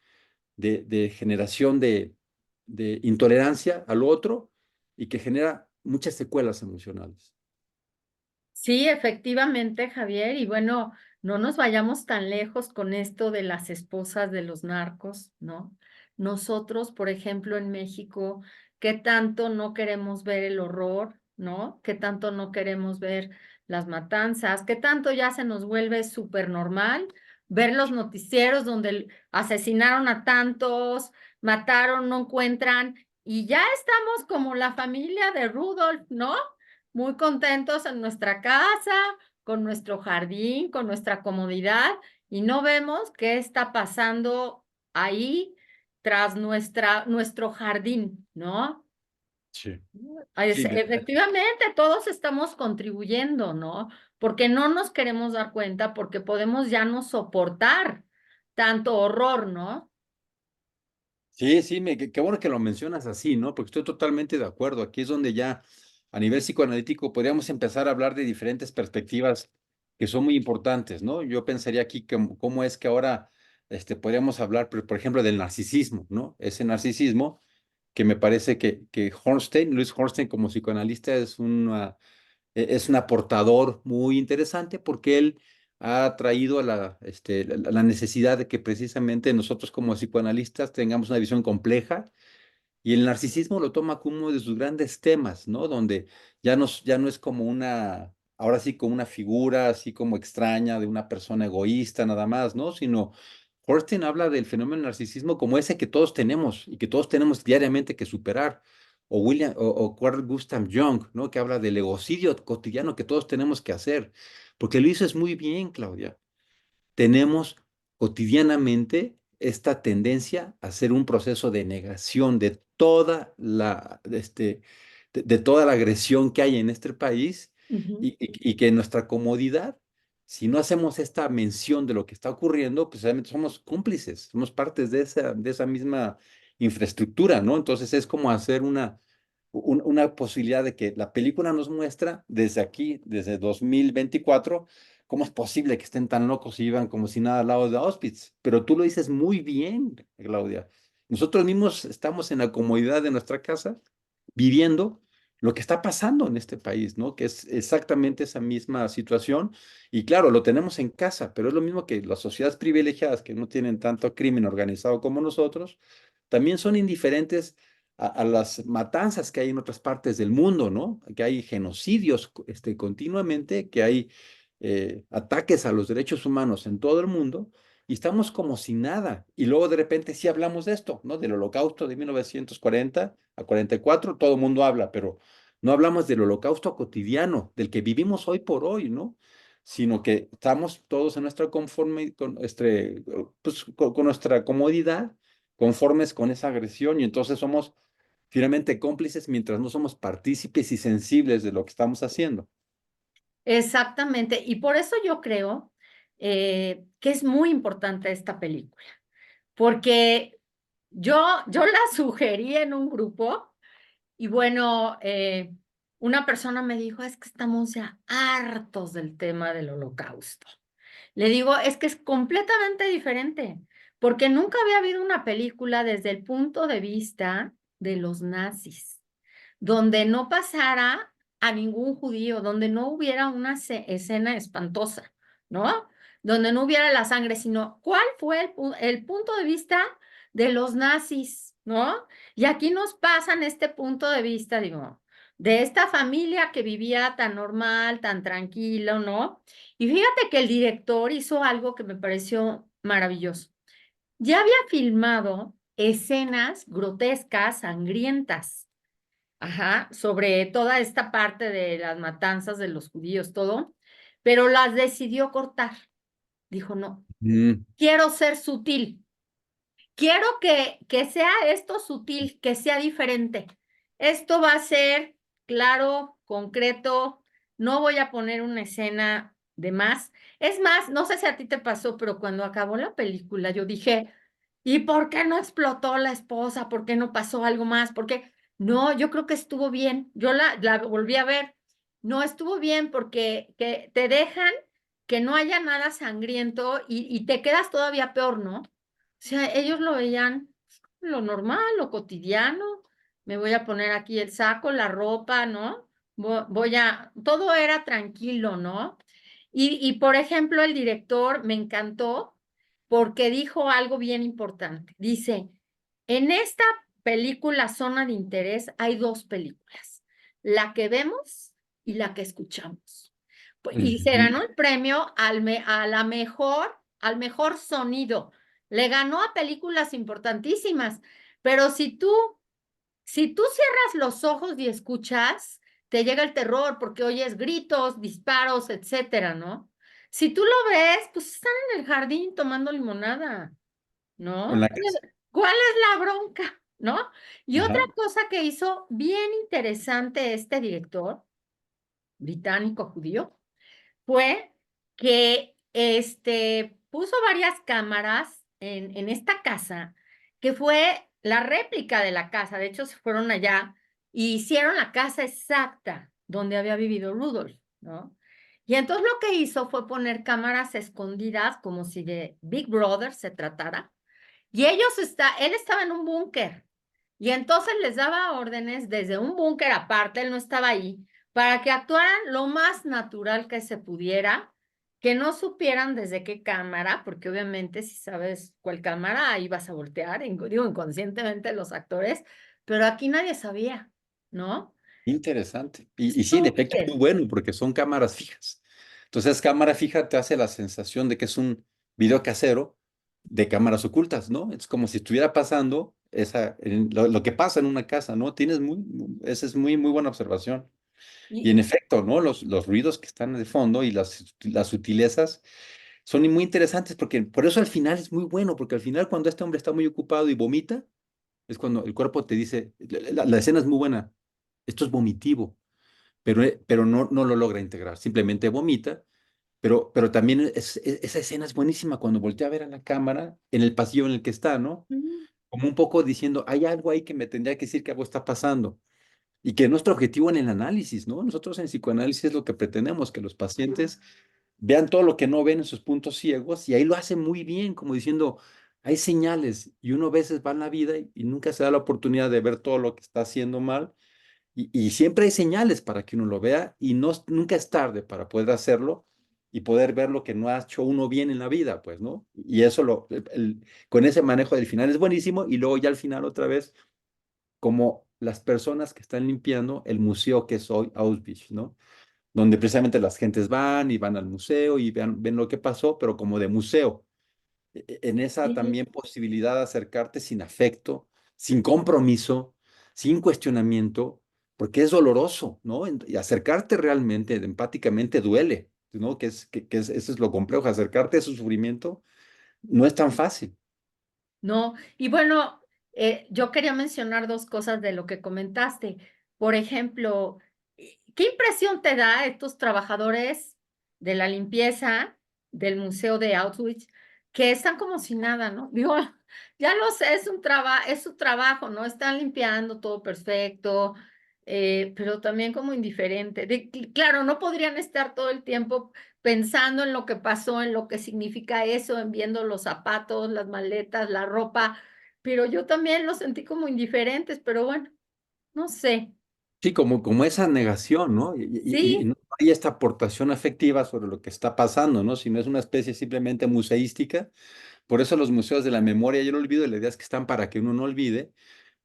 de generación de intolerancia al otro y que genera muchas secuelas emocionales. Sí, efectivamente, Javier. Y bueno, no nos vayamos tan lejos con esto de las esposas de los narcos, ¿no? Nosotros, por ejemplo, en México, ¿qué tanto no queremos ver el horror, ¿no? ¿Qué tanto no queremos ver las matanzas? ¿Qué tanto ya se nos vuelve súper normal ver los noticieros donde asesinaron a tantos, mataron, no encuentran, y ya estamos como la familia de Rudolf, ¿no? Muy contentos en nuestra casa, con nuestro jardín, con nuestra comodidad, y no vemos qué está pasando ahí tras nuestro jardín, ¿no? Sí. Es, Sí, efectivamente, todos estamos contribuyendo, ¿no? Porque no nos queremos dar cuenta, porque podemos ya no soportar tanto horror, ¿no? sí, sí, qué bueno que lo mencionas así, ¿no? Porque estoy totalmente de acuerdo. Aquí es donde ya a nivel psicoanalítico podríamos empezar a hablar de diferentes perspectivas que son muy importantes, ¿no? Yo pensaría aquí que cómo es que ahora podríamos hablar, por ejemplo, del narcisismo, ¿no? Ese narcisismo que me parece que Luis Hornstein como psicoanalista es un aportador muy interesante porque él ha traído la necesidad de que precisamente nosotros como psicoanalistas tengamos una visión compleja y el narcisismo lo toma como uno de sus grandes temas, ¿no? Donde ya no es como ahora sí como una figura así como extraña de una persona egoísta nada más, ¿no? Sino Horsten habla del fenómeno del narcisismo como ese que todos tenemos y que todos tenemos diariamente que superar. O Carl Gustav Jung, ¿no? Que habla del egocidio cotidiano que todos tenemos que hacer. Porque lo dices muy bien, Claudia, tenemos cotidianamente esta tendencia a hacer un proceso de negación de toda la agresión que hay en este país Ujú. y que nuestra comodidad, si no hacemos esta mención de lo que está ocurriendo, pues realmente somos cómplices, somos partes de esa misma infraestructura, ¿no? Entonces es como hacer una posibilidad de que la película nos muestra desde aquí, desde 2024. ¿Cómo es posible que estén tan locos y iban como si nada al lado de Auschwitz? Pero tú lo dices muy bien, Claudia. Nosotros mismos estamos en la comodidad de nuestra casa, viviendo lo que está pasando en este país, ¿no? Que es exactamente esa misma situación. Y claro, lo tenemos en casa, pero es lo mismo que las sociedades privilegiadas que no tienen tanto crimen organizado como nosotros, también son indiferentes a las matanzas que hay en otras partes del mundo, ¿no? Que hay genocidios continuamente, que hay ataques a los derechos humanos en todo el mundo y estamos como si nada. Y luego de repente sí hablamos de esto, ¿no? Del holocausto de 1940 a 44, todo el mundo habla, pero no hablamos del holocausto cotidiano, del que vivimos hoy por hoy, ¿no? Sino que estamos todos en nuestra con nuestra comodidad, conformes con esa agresión y entonces somos finalmente cómplices mientras no somos partícipes y sensibles de lo que estamos haciendo. Exactamente. Y por eso yo creo que es muy importante esta película, porque yo la sugerí en un grupo y bueno, una persona me dijo, es que estamos ya hartos del tema del holocausto. Le digo, es que es completamente diferente, porque nunca había habido una película desde el punto de vista de los nazis, donde no pasara a ningún judío, donde no hubiera una escena espantosa, ¿no? Donde no hubiera la sangre, sino cuál fue el punto de vista de los nazis, ¿no? Y aquí nos pasan este punto de vista, digo, de esta familia que vivía tan normal, tan tranquilo, ¿no? Y fíjate que el director hizo algo que me pareció maravilloso. Ya había filmado escenas grotescas, sangrientas, ajá, sobre toda esta parte de las matanzas de los judíos, todo, pero las decidió cortar. Dijo, no, Mm, quiero ser sutil. Quiero que sea esto sutil, que sea diferente. Esto va a ser claro, concreto. No voy a poner una escena de más. Es más, no sé si a ti te pasó, pero cuando acabó la película, yo dije, ¿y por qué no explotó la esposa? ¿Por qué no pasó algo más? Porque no, yo creo que estuvo bien. Yo la volví a ver. No estuvo bien porque que te dejan que no haya nada sangriento y te quedas todavía peor, ¿no? O sea, ellos lo veían lo normal, lo cotidiano. Me voy a poner aquí el saco, la ropa, ¿no? Todo era tranquilo, ¿no? Por ejemplo, el director me encantó porque dijo algo bien importante. Dice, en esta película Zona de Interés hay dos películas, la que vemos y la que escuchamos. Y se ujú. ganó el premio al mejor sonido. Le ganó a películas importantísimas, pero si tú cierras los ojos y escuchas, te llega el terror porque oyes gritos, disparos, etcétera, ¿no? Si tú lo ves, pues están en el jardín tomando limonada, Con ¿no? la ¿Cuál es la bronca? ¿No? Y otra Ajá. cosa que hizo bien interesante este director británico judío fue que puso varias cámaras en esta casa, que fue la réplica de la casa. De hecho, se fueron allá y hicieron la casa exacta donde había vivido Rudolf, ¿no? Y entonces lo que hizo fue poner cámaras escondidas como si de Big Brother se tratara. Y él estaba en un búnker. Y entonces les daba órdenes desde un búnker aparte, él no estaba ahí, para que actuaran lo más natural que se pudiera, que no supieran desde qué cámara, porque obviamente si sabes cuál cámara, ahí vas a voltear, digo, inconscientemente los actores, pero aquí nadie sabía, ¿no? Interesante. Y sí, en efecto, es Súper. muy bueno porque son cámaras fijas. Entonces, cámara fija te hace la sensación de que es un video casero de cámaras ocultas, ¿no? Es como si estuviera pasando lo que pasa en una casa, ¿no? Esa es muy, muy buena observación. Y en Y, efecto, ¿no? Los ruidos que están de fondo y las sutilezas son muy interesantes porque por eso al final es muy bueno, porque al final cuando este hombre está muy ocupado y vomita, es cuando el cuerpo te dice, la escena es muy buena, esto es vomitivo, pero no lo logra integrar, simplemente vomita, pero también esa escena es buenísima cuando voltea a ver a la cámara en el pasillo en el que está, ¿no? mm, Como un poco diciendo, hay algo ahí que me tendría que decir que algo está pasando. Y que nuestro objetivo en el análisis, ¿no? Nosotros en psicoanálisis es lo que pretendemos, que los pacientes vean todo lo que no ven en sus puntos ciegos y ahí lo hacen muy bien, como diciendo, hay señales y uno a veces va en la vida y nunca se da la oportunidad de ver todo lo que está haciendo mal y siempre hay señales para que uno lo vea y nunca es tarde para poder hacerlo y poder ver lo que no ha hecho uno bien en la vida, pues, ¿no? Y eso con ese manejo del final es buenísimo y luego ya al final otra vez como las personas que están limpiando el museo que es hoy Auschwitz, ¿no? Donde precisamente las gentes van y van al museo y ven lo que pasó, pero como de museo. En esa sí. también posibilidad de acercarte sin afecto, sin compromiso, sin cuestionamiento, porque es doloroso, ¿no? Y acercarte realmente, empáticamente, duele, ¿no? Eso es lo complejo, acercarte a su sufrimiento no es tan fácil. No, y bueno, yo quería mencionar dos cosas de lo que comentaste. Por ejemplo, ¿qué impresión te da estos trabajadores de la limpieza? del Museo de Auschwitz, que están como si nada, ¿no? Digo, ya lo sé, es su trabajo, ¿no? Están limpiando todo perfecto, pero también como indiferente. Claro, no podrían estar todo el tiempo pensando en lo que pasó, en lo que significa eso, en viendo los zapatos, las maletas, la ropa, pero yo también los sentí como indiferentes, pero bueno, no sé. Sí, como esa negación, ¿no? Y Sí. no hay esta aportación afectiva sobre lo que está pasando, ¿no? Sino es una especie simplemente museística. Por eso los museos de la memoria y el olvido, la idea es que están para que uno no olvide,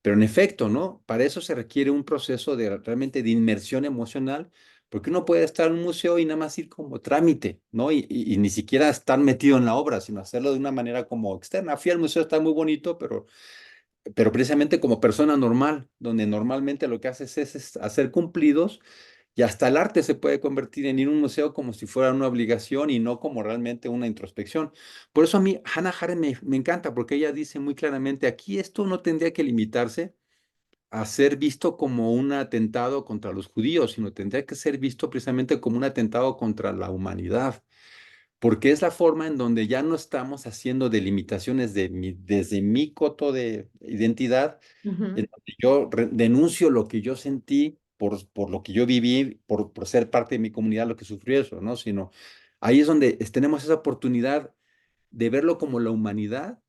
pero en efecto, ¿no? Para eso se requiere un proceso de realmente de inmersión emocional, porque uno puede estar en un museo y nada más ir como trámite, ¿no? Y ni siquiera estar metido en la obra, sino hacerlo de una manera como externa. Fui al museo, está muy bonito, pero precisamente como persona normal, donde normalmente lo que haces es hacer cumplidos y hasta el arte se puede convertir en ir a un museo como si fuera una obligación y no como realmente una introspección. Por eso a mí Hannah Arendt me encanta, porque ella dice muy claramente, aquí esto no tendría que limitarse a ser visto como un atentado contra los judíos, sino tendría que ser visto precisamente como un atentado contra la humanidad, porque es la forma en donde ya no estamos haciendo delimitaciones desde mi coto de identidad, Ujú. en donde yo denuncio lo que yo sentí por lo que yo viví, por ser parte de mi comunidad, lo que sufrió eso, ¿no? Sino ahí es donde tenemos esa oportunidad de verlo como la humanidad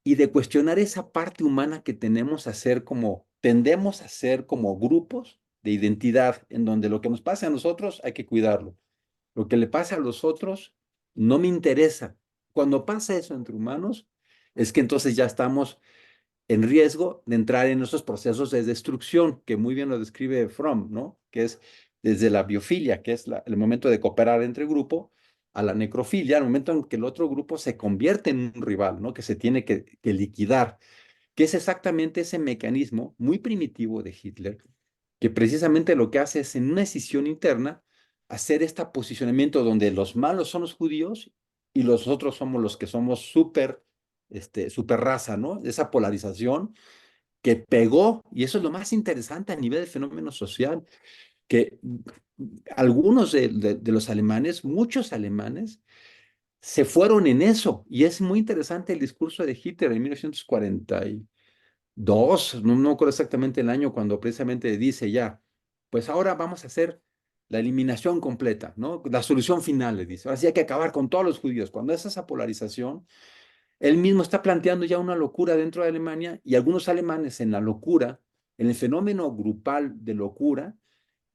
y de cuestionar esa parte humana que tenemos a ser como, tendemos a ser como grupos de identidad, en donde lo que nos pasa a nosotros hay que cuidarlo. Lo que le pasa a los otros no me interesa. Cuando pasa eso entre humanos, es que entonces ya estamos en riesgo de entrar en esos procesos de destrucción, que muy bien lo describe Fromm, ¿no? Que es desde la biofilia, que es el momento de cooperar entre grupo, a la necrofilia, el momento en que el otro grupo se convierte en un rival, ¿no? Que se tiene que liquidar, que es exactamente ese mecanismo muy primitivo de Hitler, que precisamente lo que hace es en una decisión interna hacer este posicionamiento donde los malos son los judíos y los otros somos los que somos super raza, ¿no? Esa polarización que pegó, y eso es lo más interesante a nivel de fenómeno social, que algunos de los alemanes, muchos alemanes, se fueron en eso, y es muy interesante el discurso de Hitler en 1942, no me acuerdo exactamente el año, cuando precisamente dice ya, pues ahora vamos a hacer la eliminación completa, ¿no? La solución final, le dice. Ahora sí hay que acabar con todos los judíos. Cuando es esa polarización, él mismo está planteando ya una locura dentro de Alemania y algunos alemanes en la locura, en el fenómeno grupal de locura,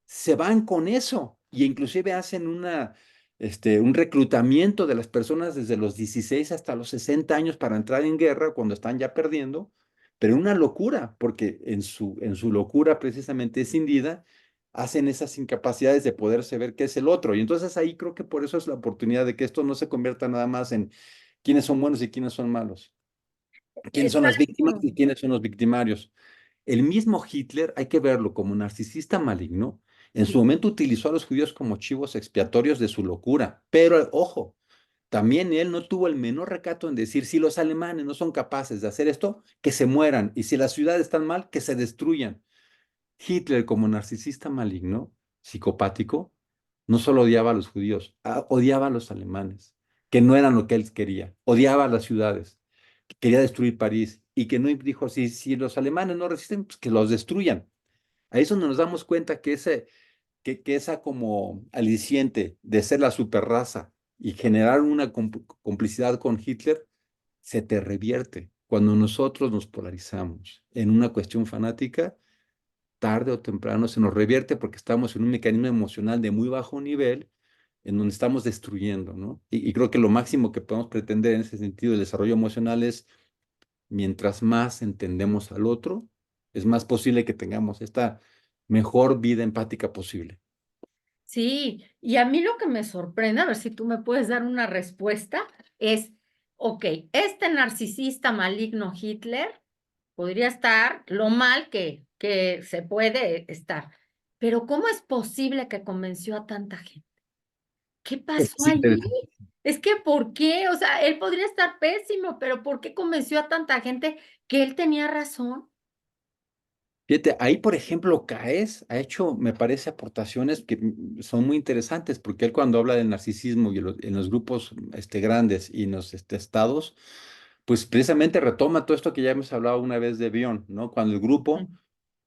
se van con eso y inclusive hacen un reclutamiento de las personas desde los 16 hasta los 60 años para entrar en guerra cuando están ya perdiendo, pero una locura, porque en su locura precisamente escindida, hacen esas incapacidades de poderse ver qué es el otro. Y entonces ahí creo que por eso es la oportunidad de que esto no se convierta nada más en quiénes son buenos y quiénes son malos, quiénes son las víctimas Exacto. y quiénes son los victimarios. El mismo Hitler hay que verlo como narcisista maligno. En su Sí. momento utilizó a los judíos como chivos expiatorios de su locura, pero ojo, también él no tuvo el menor recato en decir si los alemanes no son capaces de hacer esto, que se mueran, y si las ciudades están mal, que se destruyan. Hitler, como narcisista maligno, psicopático, no solo odiaba a los judíos, odiaba a los alemanes, que no eran lo que él quería, odiaba a las ciudades, quería destruir París y que no dijo, si los alemanes no resisten, pues que los destruyan. Ahí es donde nos damos cuenta que esa como aliciente de ser la superraza y generar una complicidad con Hitler se te revierte. Cuando nosotros nos polarizamos en una cuestión fanática, tarde o temprano se nos revierte porque estamos en un mecanismo emocional de muy bajo nivel en donde estamos destruyendo, ¿no? Y creo que lo máximo que podemos pretender en ese sentido del desarrollo emocional es, mientras más entendemos al otro, es más posible que tengamos esta mejor vida empática posible. Sí, y a mí lo que me sorprende, a ver si tú me puedes dar una respuesta, es, ok, este narcisista maligno Hitler podría estar lo mal que se puede estar, pero ¿cómo es posible que convenció a tanta gente? ¿Qué Eso pasó es allí? interesante. Es que, ¿por qué? O sea, él podría estar pésimo, pero ¿por qué convenció a tanta gente que él tenía razón? Fíjate, ahí, por ejemplo, Caes ha hecho, me parece, aportaciones que son muy interesantes, porque él cuando habla del narcisismo y en los grupos grandes y en los estados, pues precisamente retoma todo esto que ya hemos hablado una vez de Bion, ¿no? Cuando el grupo,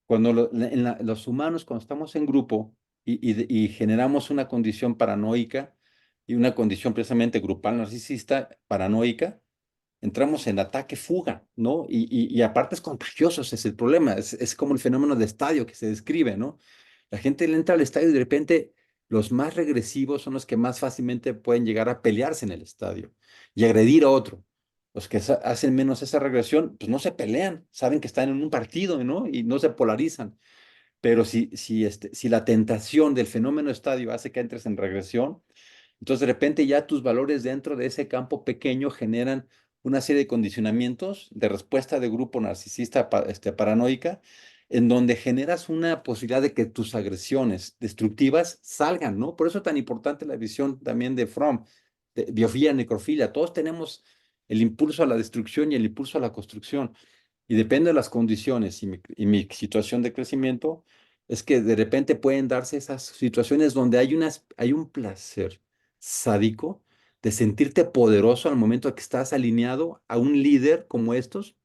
cuando los humanos, cuando estamos en grupo y generamos una condición paranoica y una condición precisamente grupal narcisista paranoica, entramos en ataque-fuga, ¿no? Y aparte es contagioso, ese es el problema, es como el fenómeno de estadio que se describe, ¿no? La gente le entra al estadio y de repente los más regresivos son los que más fácilmente pueden llegar a pelearse en el estadio y agredir a otro. Los que hacen menos esa regresión, pues no se pelean, saben que están en un partido, ¿no? Y no se polarizan. Pero si la tentación del fenómeno estadio hace que entres en regresión, entonces, de repente ya tus valores dentro de ese campo pequeño generan una serie de condicionamientos de respuesta de grupo narcisista paranoica, en donde generas una posibilidad de que tus agresiones destructivas salgan, ¿no? Por eso es tan importante la visión también de Fromm, de biofilia, necrofilia. Todos tenemos el impulso a la destrucción y el impulso a la construcción. Y depende de las condiciones y mi situación de crecimiento, es que de repente pueden darse esas situaciones donde hay un placer sádico de sentirte poderoso al momento que estás alineado a un líder como estos,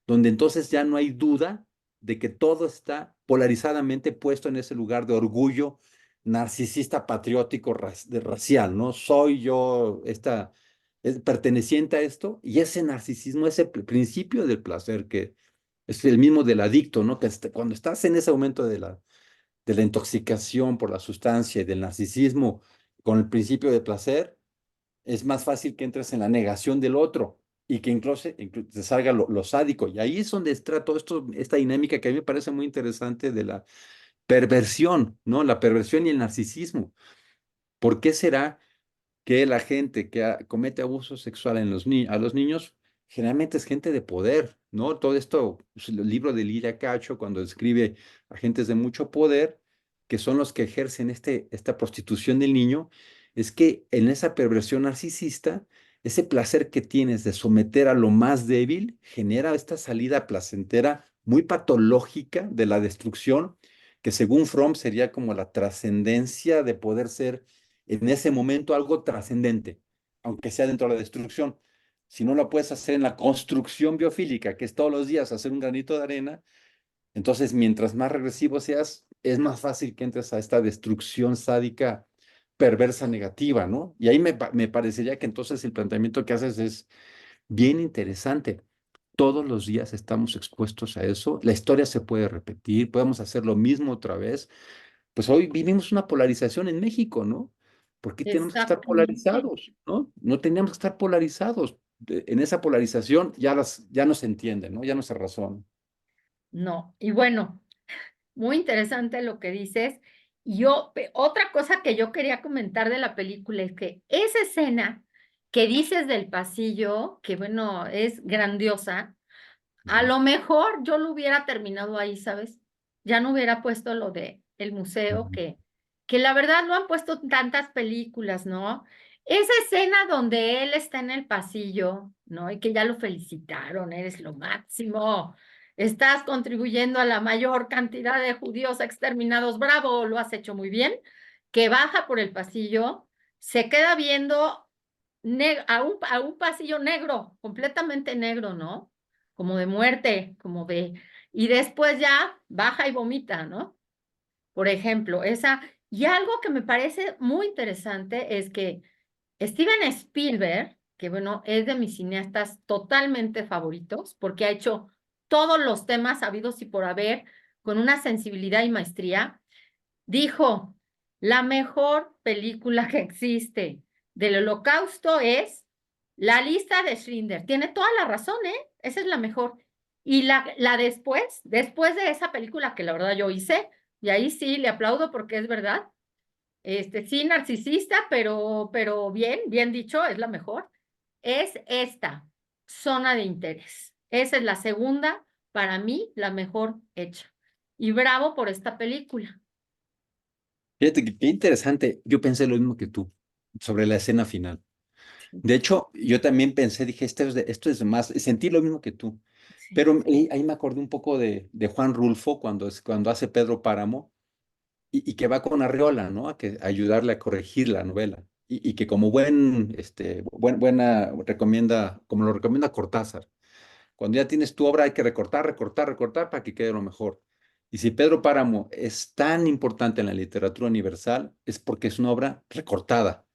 donde entonces ya no hay duda de que todo está polarizadamente puesto en ese lugar de orgullo narcisista, patriótico, racial, ¿no? Soy yo perteneciente a esto, y ese narcisismo, ese principio del placer que es el mismo del adicto, ¿no? Que cuando estás en ese momento de la intoxicación por la sustancia y del narcisismo con el principio de placer, es más fácil que entres en la negación del otro y que incluso, te salga lo sádico. Y ahí es donde está todo esto, esta dinámica que a mí me parece muy interesante de la perversión, ¿no? La perversión y el narcisismo. ¿Por qué será que la gente que comete abuso sexual a los niños generalmente es gente de poder, ¿no? Todo esto, pues, el libro de Lilia Cacho, cuando describe a gentes de mucho poder, que son los que ejercen esta prostitución del niño, es que en esa perversión narcisista, ese placer que tienes de someter a lo más débil genera esta salida placentera muy patológica de la destrucción, que según Fromm sería como la trascendencia de poder ser en ese momento algo trascendente, aunque sea dentro de la destrucción. Si no lo puedes hacer en la construcción biofílica, que es todos los días hacer un granito de arena, entonces mientras más regresivo seas, es más fácil que entres a esta destrucción sádica, perversa, negativa, ¿no? Y ahí me parecería que entonces el planteamiento que haces es bien interesante. Todos los días estamos expuestos a eso. La historia se puede repetir, podemos hacer lo mismo otra vez. Pues hoy vivimos una polarización en México, ¿no? ¿Por qué tenemos que estar Exactamente. polarizados, no? No teníamos que estar polarizados. En esa polarización ya no se entiende, ¿no? Ya no se razona. No, y bueno, muy interesante lo que dices. Y otra cosa que yo quería comentar de la película es que esa escena que dices del pasillo, que bueno, es grandiosa, a Ujú, lo mejor yo lo hubiera terminado ahí, ¿sabes? Ya no hubiera puesto lo de el museo, ujú. que la verdad no han puesto tantas películas, ¿no? Esa escena donde él está en el pasillo, ¿no? Y que ya lo felicitaron, eres lo máximo, estás contribuyendo a la mayor cantidad de judíos exterminados, bravo, lo has hecho muy bien, que baja por el pasillo, se queda viendo a un pasillo negro, completamente negro, ¿no? Como de muerte, y después ya baja y vomita, ¿no? Por ejemplo, y algo que me parece muy interesante es que Steven Spielberg, que bueno, es de mis cineastas totalmente favoritos, porque ha hecho todos los temas habidos y por haber, con una sensibilidad y maestría, dijo, la mejor película que existe del Holocausto es La lista de Schindler. Tiene toda la razón, ¿eh? Esa es la mejor. Y la después de esa película que la verdad yo hice, y ahí sí le aplaudo porque es verdad, sí, narcisista, pero bien, bien dicho, es la mejor, es esta, Zona de Interés. Esa es la segunda, para mí, la mejor hecha. Y bravo por esta película. Fíjate que qué interesante. Yo pensé lo mismo que tú sobre la escena final. De hecho, yo también pensé, dije, esto es más, sentí lo mismo que tú. Pero ahí me acordé un poco de Juan Rulfo cuando hace Pedro Páramo y que va con Arreola, ¿no? A ayudarle a corregir la novela. Y que como buena recomienda, como lo recomienda Cortázar, cuando ya tienes tu obra hay que recortar, recortar, recortar para que quede lo mejor. Y si Pedro Páramo es tan importante en la literatura universal, es porque es una obra recortada,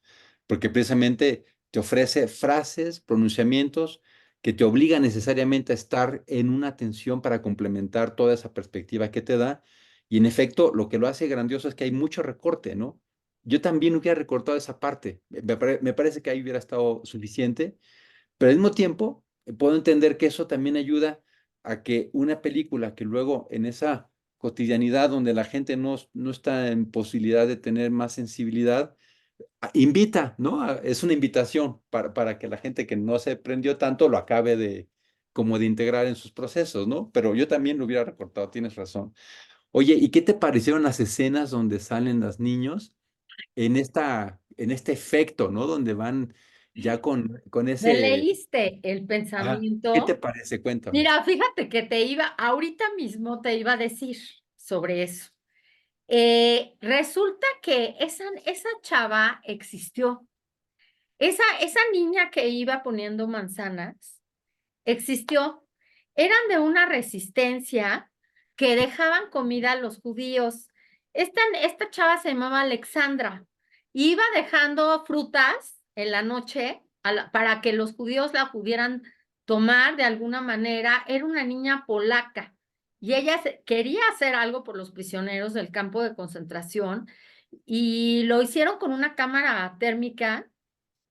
porque precisamente te ofrece frases, pronunciamientos que te obligan necesariamente a estar en una tensión para complementar toda esa perspectiva que te da. Y en efecto, lo que lo hace grandioso es que hay mucho recorte, ¿no? Yo también hubiera recortado esa parte. Me parece que ahí hubiera estado suficiente, pero al mismo tiempo puedo entender que eso también ayuda a que una película que luego en esa cotidianidad donde la gente no está en posibilidad de tener más sensibilidad, invita, ¿no? Es una invitación para que la gente que no se prendió tanto lo acabe como de integrar en sus procesos, ¿no? Pero yo también lo hubiera recortado, tienes razón. Oye, ¿y qué te parecieron las escenas donde salen los niños en este efecto, ¿no? Donde van ya con ¿Me ese... leíste el Ajá. ¿Qué te pensamiento? parece? Cuéntame. Mira, fíjate que ahorita mismo te iba a decir sobre eso. Resulta que esa chava existió. Esa niña que iba poniendo manzanas existió. Eran de una resistencia que dejaban comida a los judíos. Esta chava se llamaba Alexandra. Iba dejando frutas en la noche para que los judíos la pudieran tomar de alguna manera. Era una niña polaca y ella quería hacer algo por los prisioneros del campo de concentración y lo hicieron con una cámara térmica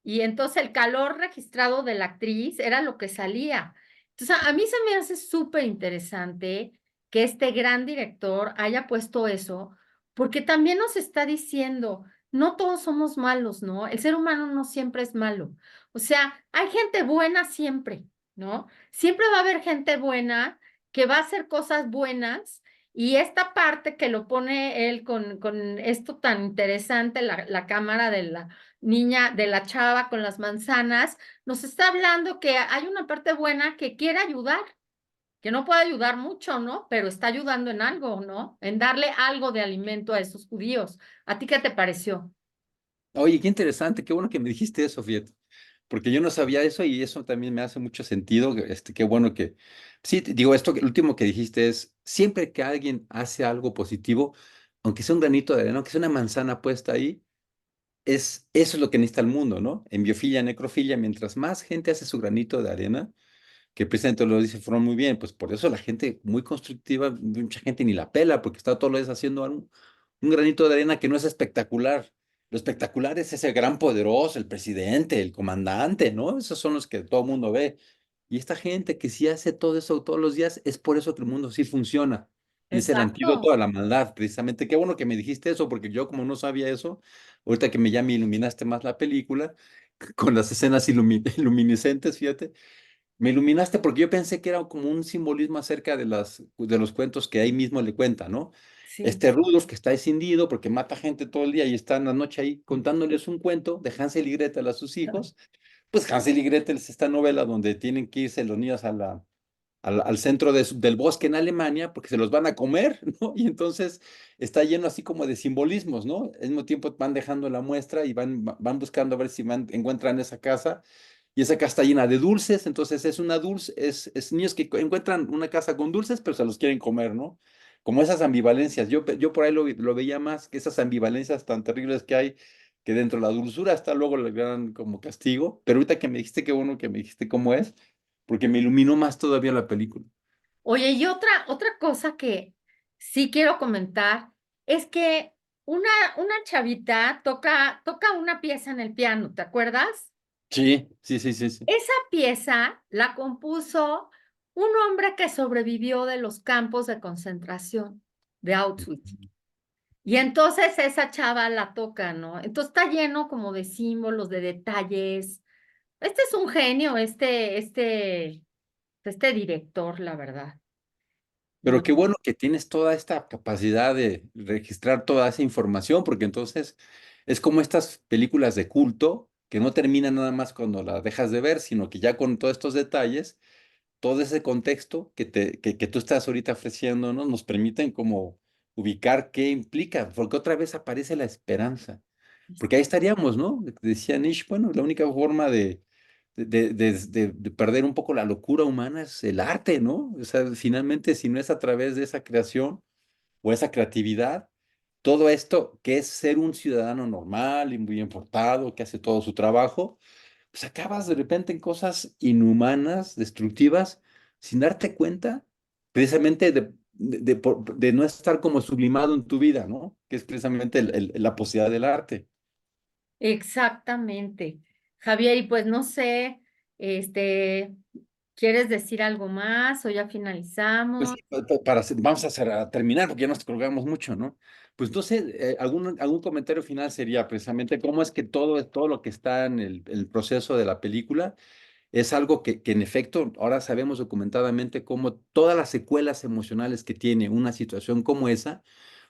y entonces el calor registrado de la actriz era lo que salía. Entonces, a mí se me hace súper interesante que este gran director haya puesto eso, porque también nos está diciendo, no todos somos malos, ¿no? El ser humano no siempre es malo. O sea, hay gente buena siempre, ¿no? Siempre va a haber gente buena que va a hacer cosas buenas. Y esta parte que lo pone él con esto tan interesante, la cámara de la niña, de la chava con las manzanas, nos está hablando que hay una parte buena que quiere ayudar, que no puede ayudar mucho, ¿no? Pero está ayudando en algo, ¿no? En darle algo de alimento a esos judíos. ¿A ti qué te pareció? Oye, qué interesante, qué bueno que me dijiste eso, fíjate, porque yo no sabía eso y eso también me hace mucho sentido. Qué bueno que, sí, te digo, el último que dijiste es, siempre que alguien hace algo positivo, aunque sea un granito de arena, aunque sea una manzana puesta ahí, eso es lo que necesita el mundo, ¿no? En biofilia, necrofilia, mientras más gente hace su granito de arena, que precisamente lo dice Fromm muy bien, pues por eso la gente muy constructiva, mucha gente ni la pela, porque está todos los días haciendo un granito de arena que no es espectacular. Lo espectacular es ese gran poderoso, el presidente, el comandante, ¿no? Esos son los que todo el mundo ve. Y esta gente que sí hace todo eso todos los días, es por eso que el mundo sí funciona. Y es el antídoto Exacto. a la maldad, precisamente. Qué bueno que me dijiste eso, porque yo como no sabía eso, ahorita que ya me iluminaste más la película, con las escenas luminiscentes, fíjate, me iluminaste porque yo pensé que era como un simbolismo acerca de los cuentos que ahí mismo le cuenta, ¿no? Sí. Este Rudolf que está escindido porque mata gente todo el día y está en la noche ahí contándoles un cuento de Hansel y Gretel a sus hijos. Pues Hansel y Gretel es esta novela donde tienen que irse los niños al centro del bosque en Alemania porque se los van a comer, ¿no? Y entonces está lleno así como de simbolismos, ¿no? Al mismo tiempo van dejando la muestra y van buscando a ver si encuentran esa casa. Y esa casa está llena de dulces, entonces es una dulce, es niños que encuentran una casa con dulces, pero se los quieren comer, ¿no? Como esas ambivalencias. Yo por ahí lo veía más, que esas ambivalencias tan terribles que hay, que dentro de la dulzura está luego le dan como castigo. Pero ahorita que me dijiste, qué bueno que me dijiste cómo es, porque me iluminó más todavía la película. Oye, y otra cosa que sí quiero comentar es que una, una chavita toca una pieza en el piano, ¿te acuerdas? Sí, sí, sí, sí, sí. Esa pieza la compuso un hombre que sobrevivió de los campos de concentración de Auschwitz. Y entonces esa chava la toca, ¿no? Entonces está lleno como de símbolos, de detalles. Este es un genio, este director, la verdad, Pero ¿no? qué bueno que tienes toda esta capacidad de registrar toda esa información, porque entonces es como estas películas de culto que no terminan nada más cuando las dejas de ver, sino que ya con todos estos detalles todo ese contexto que tú estás ahorita ofreciendo, ¿no? Nos permiten como ubicar qué implica, porque otra vez aparece la esperanza, porque ahí estaríamos, ¿no? Decía Nietzsche, bueno, la única forma de perder un poco la locura humana es el arte, ¿no? O sea, finalmente, si no es a través de esa creación o esa creatividad, todo esto que es ser un ciudadano normal y muy bien portado, que hace todo su trabajo, pues acabas de repente en cosas inhumanas, destructivas, sin darte cuenta, precisamente de no estar como sublimado en tu vida, ¿no? Que es precisamente la posibilidad del arte. Exactamente. Javier, y pues no sé, este, ¿quieres decir algo más o ya Pues finalizamos? sí, vamos a terminar porque ya nos colgamos mucho, ¿no? Pues no sé, algún comentario final sería precisamente cómo es que todo lo que está en el proceso de la película es algo que en efecto ahora sabemos documentadamente cómo todas las secuelas emocionales que tiene una situación como esa,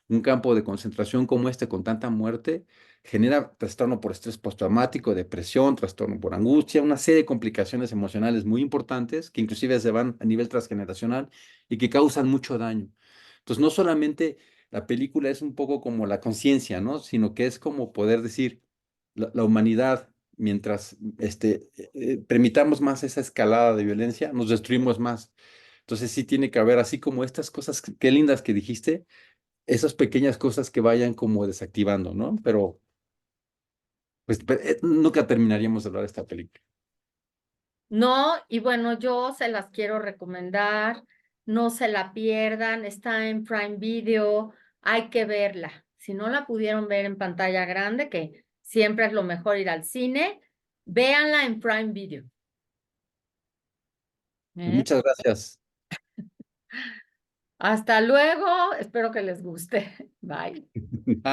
un campo de concentración como este con tanta muerte, genera trastorno por estrés postraumático, depresión, trastorno por angustia, una serie de complicaciones emocionales muy importantes que inclusive se van a nivel transgeneracional y que causan mucho daño. Entonces, no solamente la película es un poco como la conciencia, ¿no? Sino que es como poder decir, la humanidad, mientras permitamos más esa escalada de violencia, nos destruimos más. Entonces sí tiene que haber, así como estas cosas, qué lindas que dijiste, esas pequeñas cosas que vayan como desactivando, ¿no? Pero pues nunca terminaríamos de hablar de esta película. No, y bueno, yo se las quiero recomendar, no se la pierdan, está en Prime Video, hay que verla. Si no la pudieron ver en pantalla grande, que siempre es lo mejor ir al cine, véanla en Prime Video. Pues ¿Eh? muchas gracias. Hasta luego, espero que les guste. Bye. Bye.